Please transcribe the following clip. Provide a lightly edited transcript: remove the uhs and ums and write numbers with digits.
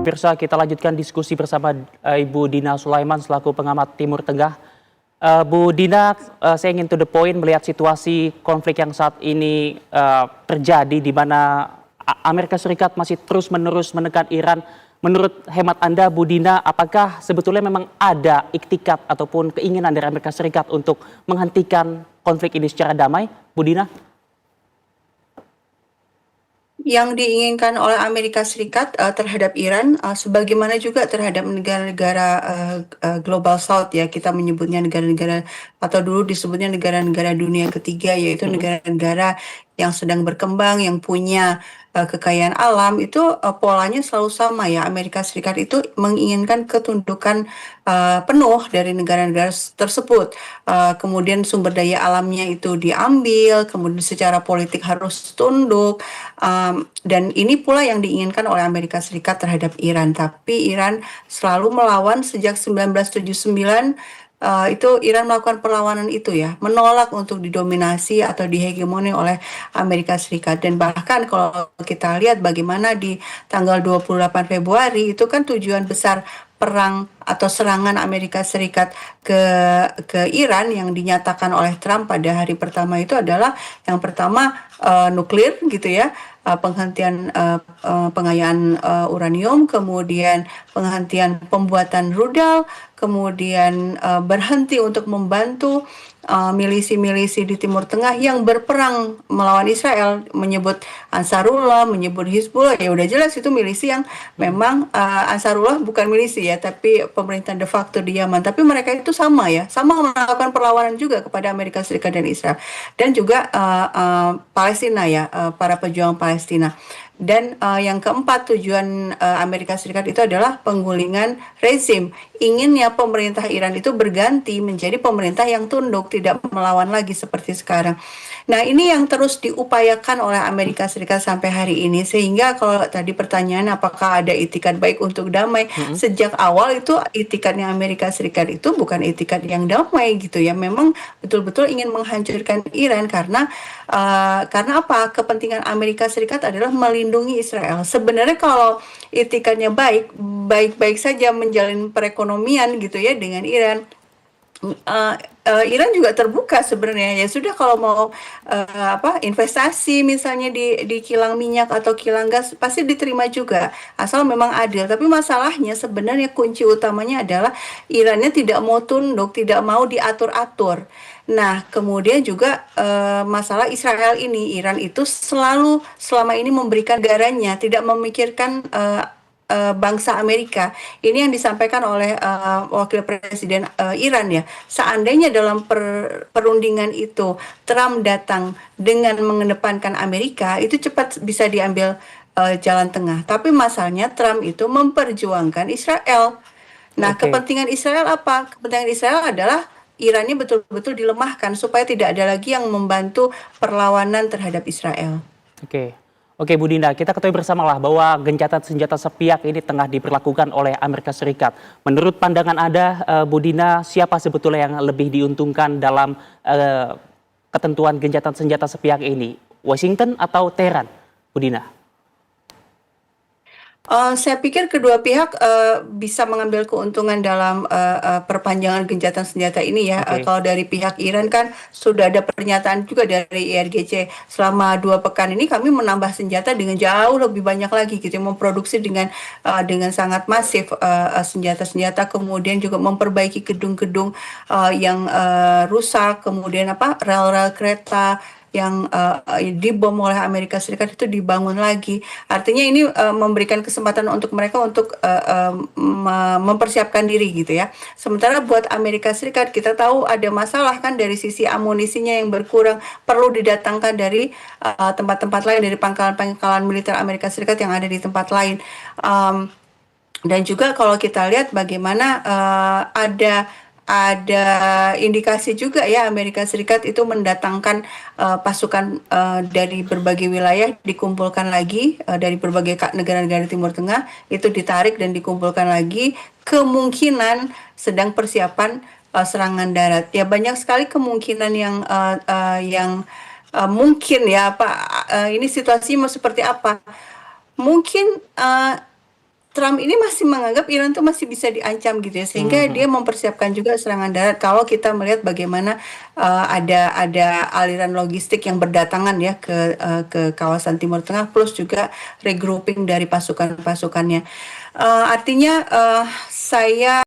pemirsa, kita lanjutkan diskusi bersama Ibu Dina Sulaiman selaku pengamat Timur Tengah. Bu Dina, saya ingin to the point melihat situasi konflik yang saat ini terjadi di mana Amerika Serikat masih terus-menerus menekan Iran. Menurut hemat Anda, Bu Dina, apakah sebetulnya memang ada iktikat ataupun keinginan dari Amerika Serikat untuk menghentikan konflik ini secara damai, Bu Dina? Yang diinginkan oleh Amerika Serikat terhadap Iran, sebagaimana juga terhadap negara-negara Global South, ya, kita menyebutnya negara-negara atau dulu disebutnya negara-negara dunia ketiga, yaitu negara-negara yang sedang berkembang, yang punya kekayaan alam, itu polanya selalu sama, ya. Amerika Serikat itu menginginkan ketundukan penuh dari negara-negara tersebut. Kemudian sumber daya alamnya itu diambil, kemudian secara politik harus tunduk. Dan ini pula yang diinginkan oleh Amerika Serikat terhadap Iran. Tapi Iran selalu melawan sejak 1979. Itu Iran melakukan perlawanan itu, ya, menolak untuk didominasi atau dihegemoni oleh Amerika Serikat. Dan bahkan kalau kita lihat bagaimana di tanggal 28 Februari itu kan tujuan besar perang atau serangan Amerika Serikat ke Iran yang dinyatakan oleh Trump pada hari pertama itu adalah yang pertama nuklir, gitu, ya, penghentian pengayaan uranium, kemudian penghentian pembuatan rudal, kemudian berhenti untuk membantu milisi-milisi di Timur Tengah yang berperang melawan Israel, menyebut Ansarullah, menyebut Hizbullah. Ya udah jelas itu milisi yang memang Ansarullah bukan milisi, ya, tapi pemerintahan de facto di Yaman. Tapi mereka itu sama, ya, sama melakukan perlawanan juga kepada Amerika Serikat dan Israel, dan juga Palestina, ya, para pejuang Palestina. Dan yang keempat, tujuan Amerika Serikat itu adalah penggulingan rezim. Inginnya pemerintah Iran itu berganti menjadi pemerintah yang tunduk, tidak melawan lagi seperti sekarang. Nah, ini yang terus diupayakan oleh Amerika Serikat sampai hari ini. Sehingga kalau tadi pertanyaan apakah ada itikat baik untuk damai, sejak awal itu itikadnya Amerika Serikat itu bukan itikat yang damai, gitu, ya. Memang betul-betul ingin menghancurkan Iran karena apa? Kepentingan Amerika Serikat adalah melindungi Israel. Sebenarnya kalau itikadnya baik-baik saja menjalin perekonomian, gitu, ya, dengan Iran. Iran juga terbuka sebenarnya, ya sudah, kalau mau investasi misalnya di kilang minyak atau kilang gas pasti diterima juga, asal memang adil. Tapi masalahnya sebenarnya kunci utamanya adalah Irannya tidak mau tunduk, tidak mau diatur-atur. Nah, kemudian juga masalah Israel ini, Iran itu selalu selama ini memberikan negaranya, tidak memikirkan bangsa Amerika. Ini yang disampaikan oleh Wakil Presiden Iran, ya. Seandainya dalam perundingan itu Trump datang dengan mengedepankan Amerika, itu cepat bisa diambil jalan tengah. Tapi masalahnya Trump itu memperjuangkan Israel. Nah, kepentingan Israel apa? Kepentingan Israel adalah Irannya betul-betul dilemahkan supaya tidak ada lagi yang membantu perlawanan terhadap Israel. Oke, Bu Dina, kita ketahui bersamalah bahwa gencatan senjata sepihak ini tengah diberlakukan oleh Amerika Serikat. Menurut pandangan Anda, Bu Dina, siapa sebetulnya yang lebih diuntungkan dalam ketentuan gencatan senjata sepihak ini? Washington atau Teheran, Bu Dina? Saya pikir kedua pihak bisa mengambil keuntungan dalam perpanjangan gencatan senjata ini, ya. Kalau dari pihak Iran kan sudah ada pernyataan juga dari IRGC, selama 2 pekan ini kami menambah senjata dengan jauh lebih banyak lagi, gitu, memproduksi dengan sangat masif senjata-senjata, kemudian juga memperbaiki gedung-gedung yang rusak, kemudian rel-rel kereta yang dibom oleh Amerika Serikat itu dibangun lagi. Artinya ini memberikan kesempatan untuk mereka untuk mempersiapkan diri, gitu, ya. Sementara buat Amerika Serikat kita tahu ada masalah kan dari sisi amunisinya yang berkurang, perlu didatangkan dari tempat-tempat lain, dari pangkalan-pangkalan militer Amerika Serikat yang ada di tempat lain. Dan juga kalau kita lihat bagaimana ada indikasi juga, ya, Amerika Serikat itu mendatangkan pasukan dari berbagai wilayah, dikumpulkan lagi dari berbagai negara-negara Timur Tengah, itu ditarik dan dikumpulkan lagi, kemungkinan sedang persiapan serangan darat. Ya, banyak sekali kemungkinan yang mungkin, ya, ini situasinya seperti apa. Mungkin Trump ini masih menganggap Iran tuh masih bisa diancam gitu ya, sehingga dia mempersiapkan juga serangan darat kalau kita melihat bagaimana ada aliran logistik yang berdatangan ya ke kawasan Timur Tengah plus juga regrouping dari pasukan-pasukannya. Artinya saya